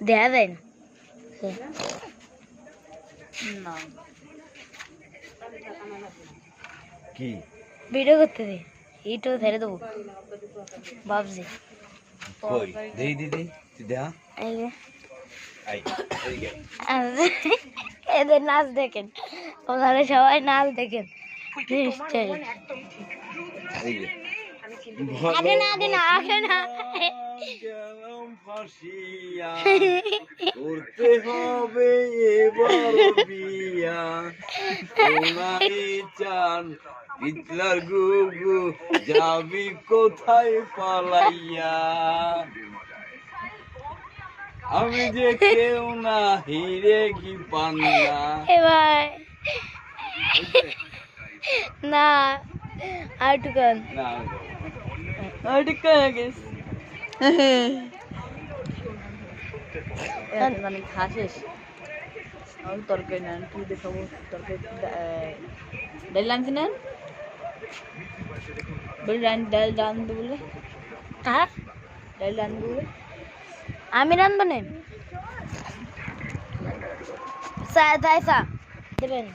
দেখা যায় না না কি ভিডিও করতে দে এইটা ছেড়ে দেবো ভাবছি কই দেই দিদি তুই দেখা এই যে আই এইগে এদের নাচ দেখেন ওনারা সবাই নাচ দেখেন নিশ্চয়ই এইগে আগে না আগে না আগে না গেলাম ফাঁসিয়া করতে হবে এবার বিয়া সোনালি চান পিতলার গুগু যাবি কোথায় পালাইয়া আমি যে কেউ না হিরে কি পান্না এবার না আটকান না আটকান গেছ মানে খাসিস আমি তরকারি নেন কি দেখাবো তরকারি ডাল আনছি নেন বলে ডাল রান্ধবো বলে হ্যাঁ ডাল রান্ধবো বলে আমি রান্ধবো না দেবেন